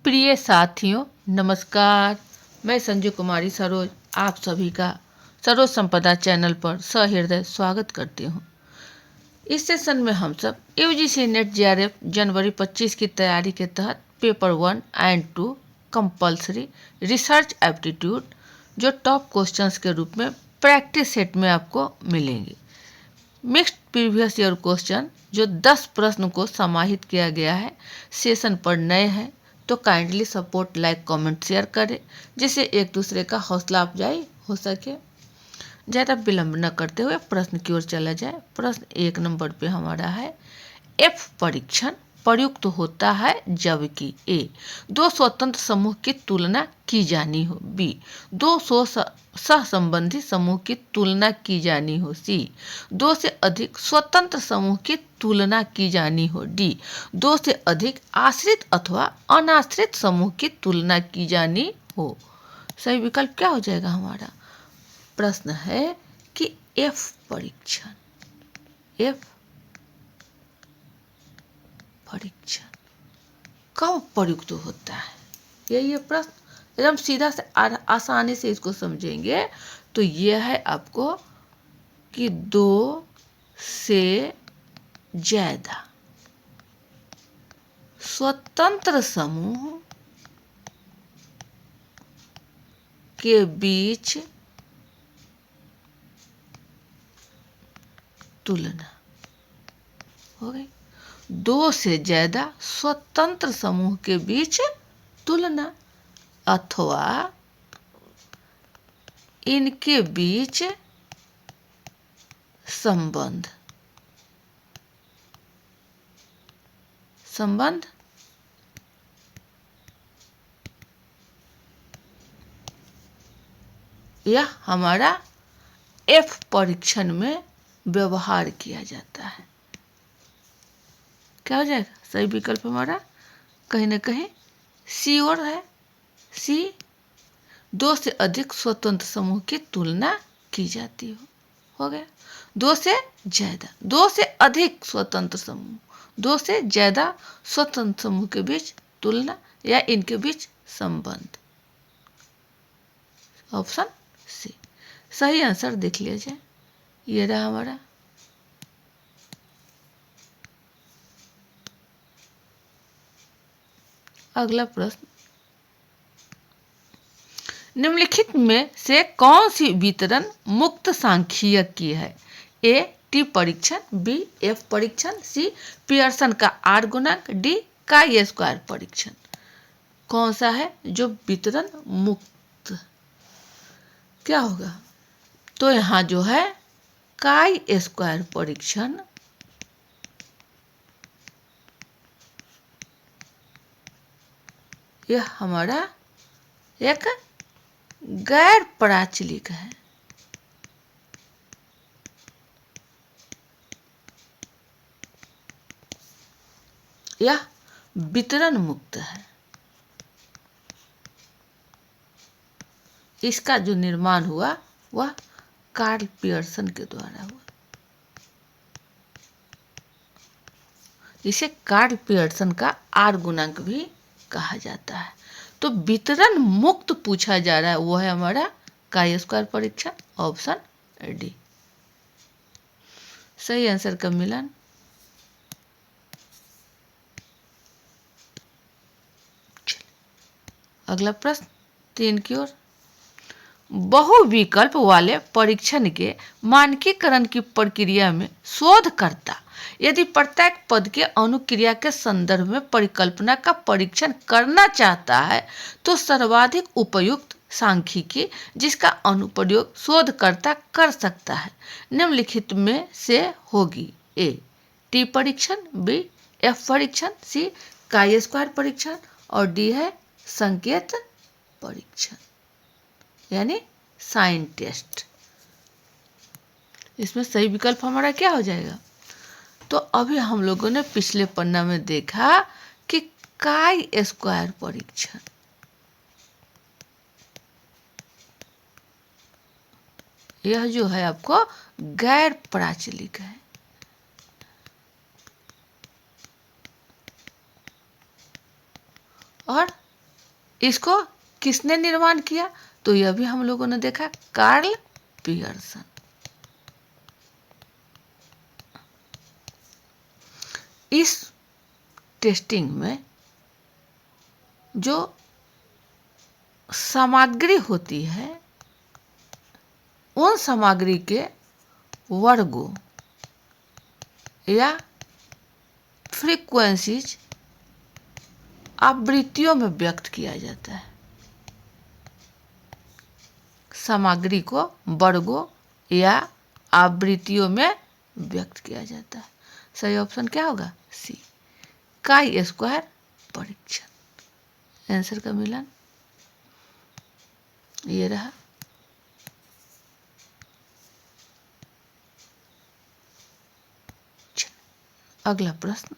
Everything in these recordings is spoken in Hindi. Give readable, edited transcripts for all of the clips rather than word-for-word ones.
प्रिय साथियों, नमस्कार। मैं संजू कुमारी सरोज आप सभी का सरोज संपदा चैनल पर सहृदय स्वागत करती हूँ। इस सेशन में हम सब यूजीसी नेट जेआरएफ जनवरी 25 की तैयारी के तहत paper 1 and 2 compulsory research aptitude जो टॉप क्वेश्चंस के रूप में प्रैक्टिस सेट में आपको मिलेंगे। मिक्स्ड प्रीवियस ईयर क्वेश्चन जो 10 प्रश्न को समाहित किया गया है। सेशन पर नए हैं तो kindly support, like, comment, share करें जिससे एक दूसरे का हौसला अफजाई हो सके। ज़्यादा विलंब न करते हुए प्रश्न की ओर चला जाए। प्रश्न 1 नंबर पे हमारा है, एफ परीक्षण प्रयुक्त होता है जबकि ए दो स्वतंत्र समूह की तुलना की जानी हो, बी दो सहसंबंधी समूह की तुलना की जानी हो, सी दो से अधिक स्वतंत्र समूह की तुलना की जानी हो, डी दो से अधिक आश्रित अथवा अनाश्रित समूह की तुलना की जानी हो। सही विकल्प क्या हो जाएगा हमारा? प्रश्न है कि एफ परीक्षण कब प्रयुक्त होता है। ये प्रश्न एकदम सीधा से आसानी से इसको समझेंगे तो यह है आपको कि दो से ज्यादा स्वतंत्र समूह के बीच तुलना हो गई। दो से ज्यादा स्वतंत्र समूह के बीच तुलना अथवा इनके बीच संबंध यह हमारा एफ परीक्षण में व्यवहार किया जाता है। क्या हो जाएगा? सही विकल्प हमारा कहीं ना कहीं सी और है। सी दो से अधिक स्वतंत्र समूह की तुलना की जाती हो गया। दो से ज्यादा, दो से अधिक स्वतंत्र समूह, दो से ज्यादा स्वतंत्र समूह के बीच तुलना या इनके बीच संबंध। ऑप्शन सी सही आंसर देख लिया जाए। ये रहा हमारा। अगला प्रश्न, निम्नलिखित में से कौन सी वितरण मुक्त सांख्यिकी है? ए टी परीक्षण, बी एफ परीक्षण, सी पियर्सन का आर गुणांक, डी काई स्क्वायर परीक्षण। कौन सा है जो वितरण मुक्त? क्या होगा? तो यहाँ जो है काई स्क्वायर परीक्षण यह हमारा एक गैर प्राचलिक है। यह वितरण मुक्त है। इसका जो निर्माण हुआ वह कार्ल पियर्सन के द्वारा हुआ। इसे कार्ल पियर्सन का आर गुणांक भी कहा जाता है। तो वितरण मुक्त पूछा जा रहा है वो है हमारा काई स्क्वायर परीक्षण। ऑप्शन डी सही आंसर का मिलान। अगला प्रश्न 3 की ओर, बहुविकल्प वाले परीक्षण के मानकीकरण की प्रक्रिया में शोधकर्ता यदि प्रत्येक पद के अनुक्रिया के संदर्भ में परिकल्पना का परीक्षण करना चाहता है तो सर्वाधिक उपयुक्त सांख्यिकी जिसका अनुप्रयोग शोधकर्ता कर सकता है निम्नलिखित में से होगी। ए टी परीक्षण, बी एफ परीक्षण, सी काई स्क्वायर परीक्षण और डी है संकेत परीक्षण यानी साइन टेस्ट। इसमें सही विकल्प हमारा क्या हो जाएगा? तो अभी हम लोगों ने पिछले पन्ना में देखा कि काई स्क्वायर परीक्षण यह जो है आपको गैर प्राचलिक है। और इसको किसने निर्माण किया? तो यह भी हम लोगों ने देखा, कार्ल पियर्सन। इस टेस्टिंग में जो सामग्री होती है, उन सामग्री के वर्गों या फ्रीक्वेंसीज आवृत्तियों में व्यक्त किया जाता है। सामग्री को वर्गों या आवृत्तियों में व्यक्त किया जाता है। सही ऑप्शन क्या होगा? सी, काई स्क्वायर परीक्षण। आंसर का मिलान ये रहा। अगला प्रश्न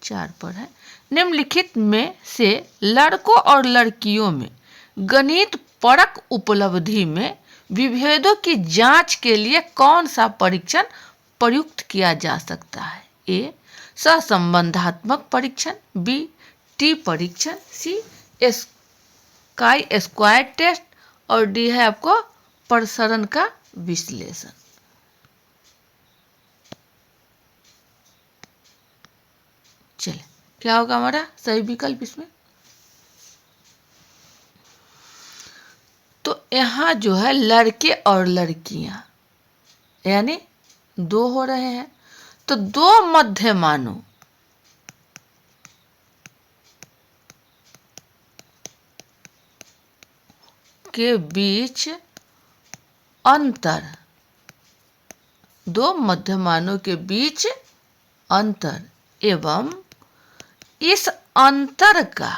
4 पर है, निम्नलिखित में से लड़कों और लड़कियों में गणित परक उपलब्धि में विभेदों की जांच के लिए कौन सा परीक्षण प्रयुक्त किया जा सकता है? ए, सहसंबंधात्मक परीक्षण, बी, टी परीक्षण, सी, काई स्क्वायर टेस्ट और डी है आपको प्रसरण का विश्लेषण। चले, क्या होगा हमारा सही विकल्प इसमें? तो यहाँ जो है लड़के और लड़कियां यानी 2 हो रहे हैं, तो 2 मध्यमानों के बीच अंतर, 2 मध्यमानों के बीच अंतर एवं इस अंतर का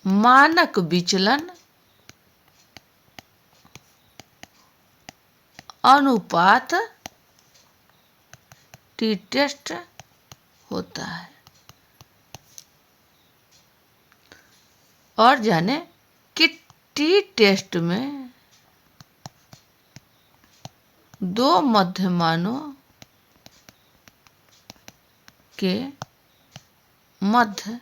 मानक विचलन अनुपात टी टेस्ट होता है। और जाने कि टी टेस्ट में 2 मध्यमानों के मध्य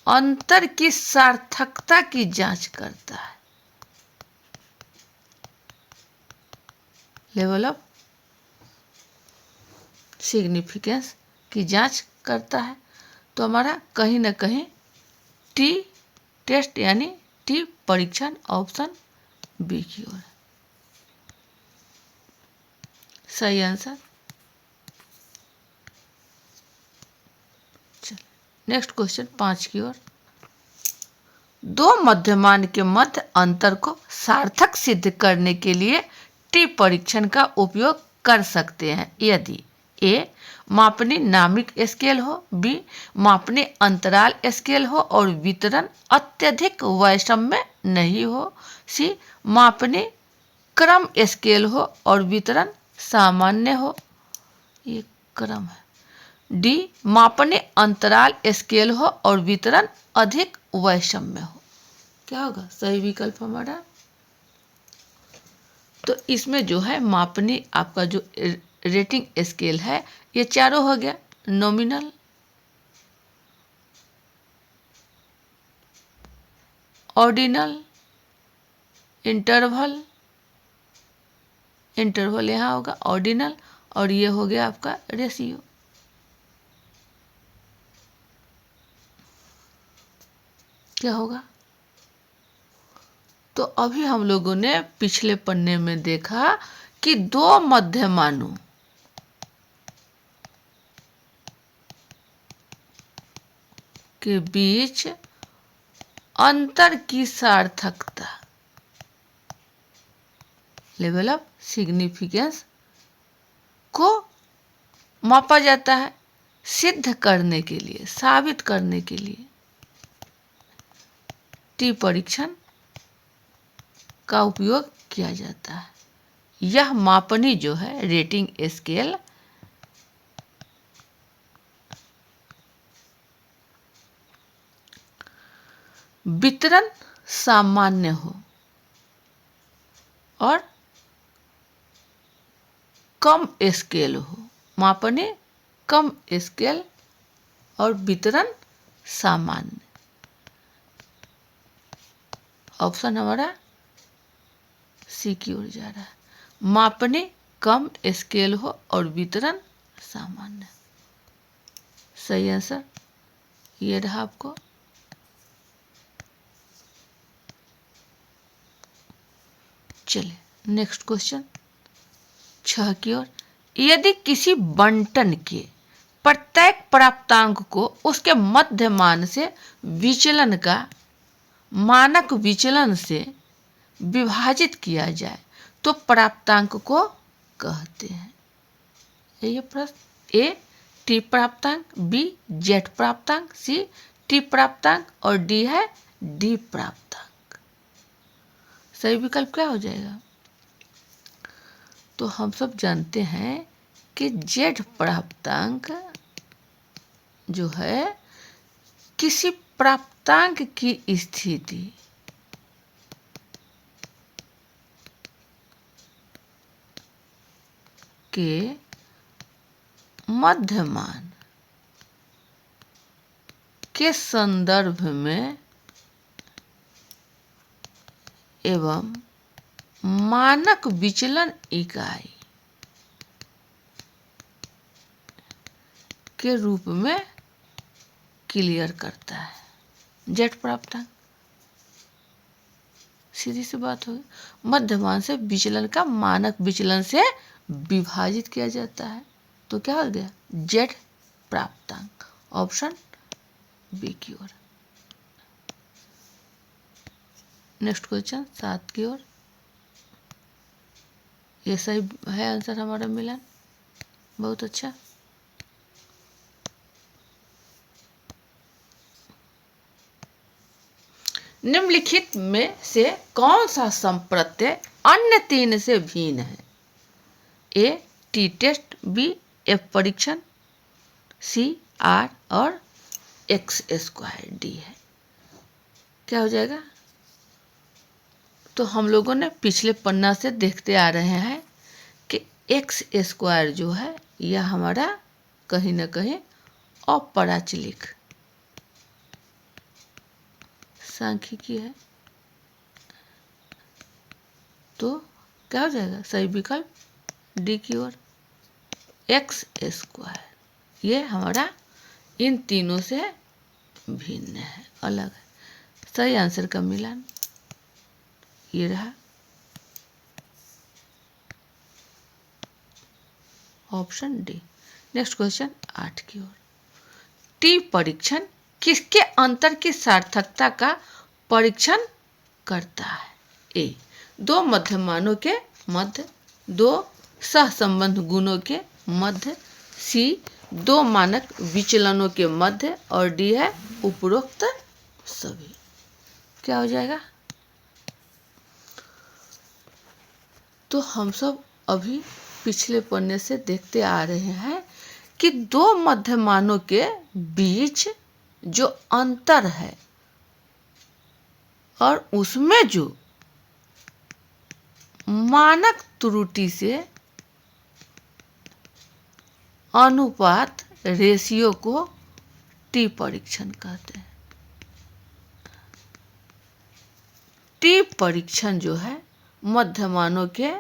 अंतर की सार्थकता की जांच करता है, लेवल ऑफ सिग्निफिकेंस की जांच करता है। तो हमारा कहीं ना कहीं टी टेस्ट यानी टी परीक्षण ऑप्शन बी की ओर। सही आंसर। चलिए नेक्स्ट क्वेश्चन 5 की ओर। 2 मध्यमान के मध्य अंतर को सार्थक सिद्ध करने के लिए टी परीक्षण का उपयोग कर सकते हैं यदि ए, मापनी नामिक स्केल हो, बी, मापनी अंतराल स्केल हो और वितरण अत्यधिक वैषम्य नहीं हो, सी, मापनी क्रम स्केल हो और वितरण सामान्य हो, ये क्रम है, डी, मापनी अंतराल स्केल हो और वितरण अधिक वैषम्य हो। क्या होगा सही विकल्प हमारा? तो इसमें जो है मापनी आपका जो रेटिंग स्केल है ये चारों हो गया, नॉमिनल, ऑर्डिनल, इंटरवल, इंटरवल यहाँ होगा ऑर्डिनल, और ये हो गया आपका रेशियो। क्या होगा? तो अभी हम लोगों ने पिछले पन्ने में देखा कि 2 मध्यमानों के बीच अंतर की सार्थकता, लेवल ऑफ सिग्निफिकेंस को मापा जाता है सिद्ध करने के लिए, साबित करने के लिए टी परीक्षण का उपयोग किया जाता है। यह मापनी जो है रेटिंग स्केल वितरण सामान्य हो और कम स्केल हो, मापने कम स्केल और वितरण सामान्य। ऑप्शन हमारा सी की ओर जा रहा है। मापने कम स्केल हो और वितरण सामान्य। सही आंसर ये रहा आपको। चलिए नेक्स्ट क्वेश्चन 6 की ओर। यदि किसी बंटन के प्रत्येक प्राप्तांक को उसके मध्य मान से विचलन का मानक विचलन से विभाजित किया जाए तो प्राप्तांक को कहते हैं। ये प्रश्न ए टी प्राप्तांक, बी जेड प्राप्तांक, सी टी प्राप्तांक और डी है डी प्राप्तांक। सही विकल्प क्या हो जाएगा? तो हम सब जानते हैं कि जेड प्राप्तांक जो है किसी प्राप्तांक की स्थिति के मध्य मान के संदर्भ में एवं मानक विचलन इकाई के रूप में क्लियर करता है। जेड प्राप्तांक सीधी सी बात होगी, मध्यमान से विचलन का मानक विचलन से विभाजित किया जाता है तो क्या हो गया? जेड प्राप्तांक। ऑप्शन बी की ओर। नेक्स्ट क्वेश्चन 7 की ओर। ये सही है आंसर हमारा मिलन। बहुत अच्छा। निम्नलिखित में से कौन सा संप्रत्यय अन्य तीन से भिन्न है? A T test, B F परीक्षण, सी आर और एक्स स्क्वायर डी है। क्या हो जाएगा? तो हम लोगों ने पिछले पन्ना से देखते आ रहे हैं कि एक्स स्क्वायर जो है यह हमारा कहीं ना कहीं अपराचलिक सांख्यिकी है। तो क्या हो जाएगा? सही विकल्प डी की ओर एक्स स्क्वायर। ये हमारा इन तीनों से भिन्न है, अलग है। सही आंसर का मिलान ये रहा। Option D. नेक्स्ट क्वेश्चन 8 की ओर। टी परीक्षण किसके अंतर की सार्थकता का परीक्षण करता है? ए दो मध्यमानों के मध्य, दो सहसंबंध गुणों के मध्य, सी दो मानक विचलनों के मध्य और डी है उपरोक्त सभी। क्या हो जाएगा? तो हम सब अभी पिछले पन्ने से देखते आ रहे हैं कि दो मध्यमानों के बीच जो अंतर है और उसमें जो मानक त्रुटि से अनुपात रेशियो को टी परीक्षण कहते हैं। टी परीक्षण जो है मध्यमानों के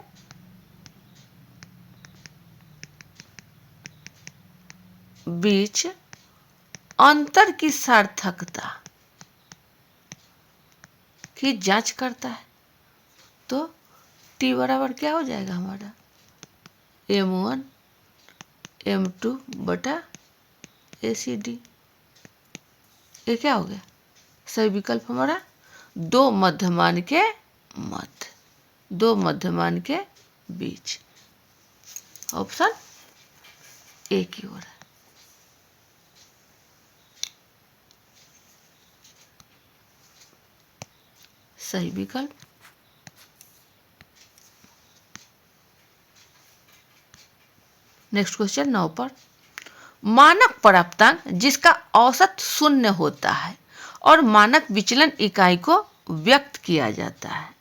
बीच अंतर की सार्थकता की जांच करता है। तो टी बराबर क्या हो जाएगा हमारा? m1 m2 बटा ACD। ये क्या हो गया? सही विकल्प हमारा दो मध्यमान के मध्य, दो मध्यमान के बीच। ऑप्शन ए की ओर है। सही विकल्प। नेक्स्ट क्वेश्चन 9 पर। मानक प्राप्तांक जिसका औसत शून्य होता है और मानक विचलन इकाई को व्यक्त किया जाता है।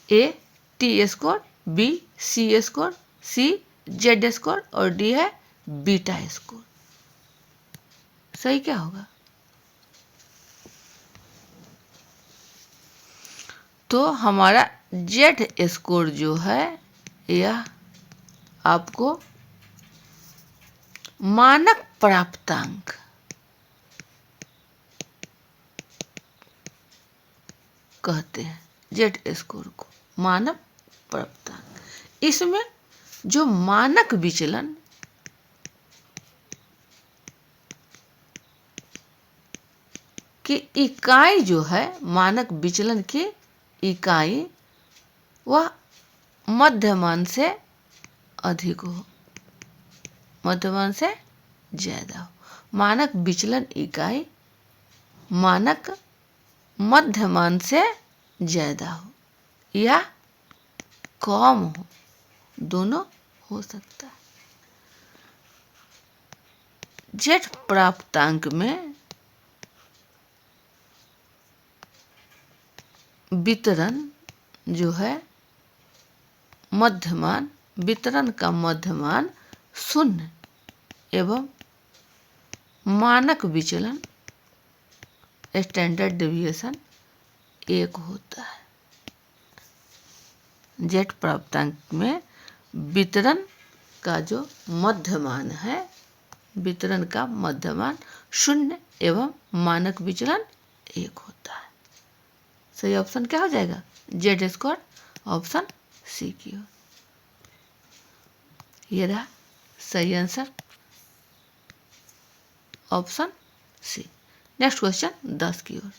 A T score, B C score, C Z score और डी है बीटा स्कोर। सही क्या होगा? तो हमारा जेड स्कोर जो है यह आपको मानक प्राप्तांक कहते हैं। जेड स्कोर को मानक प्राप्तांक, इसमें जो मानक विचलन की इकाई जो है, मानक विचलन की इकाई वह मध्यमान से अधिक हो, मध्यमान से ज्यादा हो। मानक विचलन इकाई मानक मध्यमान से ज्यादा हो या कम हो, दोनों हो सकता है। जेड प्राप्तांक में वितरण जो है मध्यमान, वितरण का मध्यमान 0 एवं मानक विचलन स्टैंडर्ड डेविएशन 1 होता है। जेड प्राप्तांक में वितरण का जो मध्यमान है, वितरण का मध्यमान 0 एवं मानक विचलन 1 होता है। सही ऑप्शन क्या हो जाएगा? जेड स्कोर, ऑप्शन सी की ओर। ये रहा सही answer, option C. Next question 10 की ओर।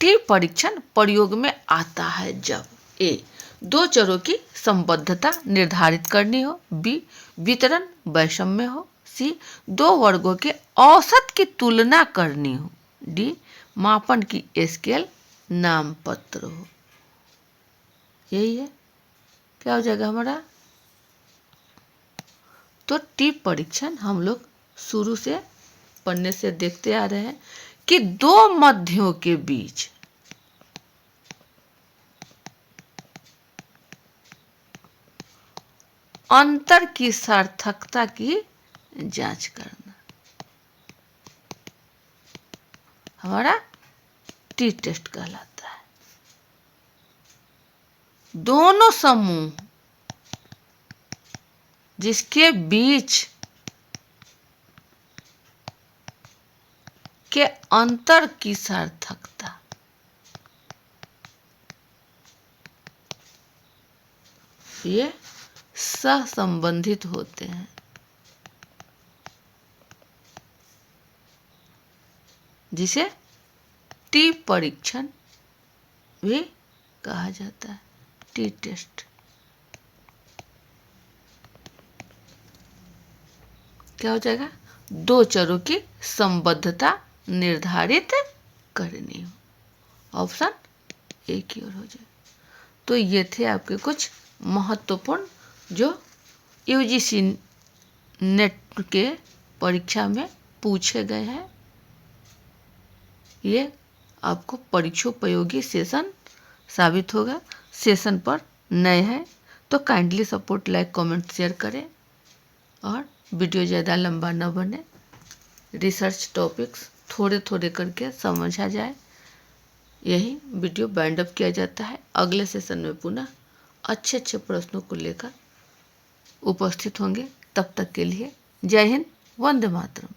टी परीक्षण प्रयोग में आता है जब ए, दो चरों की संबद्धता निर्धारित करनी हो, बी, वितरण वैषम्य हो, सी, दो वर्गों के औसत की तुलना करनी हो, डी, मापन की स्केल नामपत्र हो। यही है, क्या हो जाएगा हमारा? तो टी परीक्षण हम लोग शुरू से पढ़ने से देखते आ रहे हैं कि दो मध्यों के बीच अंतर की सार्थकता की जांच करना हमारा टी टेस्ट कहलाता है। दोनों समूह जिसके बीच के अंतर की सार्थकता ये सहसंबंधित होते हैं, जिसे टी परीक्षण भी कहा जाता है, टी टेस्ट। क्या हो जाएगा? दो चरों की संबद्धता निर्धारित करनी हो, ऑप्शन ए की ओर हो जाए। तो ये थे आपके कुछ महत्वपूर्ण जो यूजीसी नेट के परीक्षा में पूछे गए हैं। ये आपको परीक्षोपयोगी सेशन साबित होगा। सेशन पर नए हैं तो kindly support, like, comment, share करें और वीडियो ज़्यादा लंबा न बने, रिसर्च टॉपिक्स थोड़े थोड़े करके समझा जाए, यही वीडियो बाइंड अप किया जाता है। अगले सेशन में पुनः अच्छे अच्छे प्रश्नों को लेकर उपस्थित होंगे। तब तक के लिए जय हिंद, वंदे मातरम।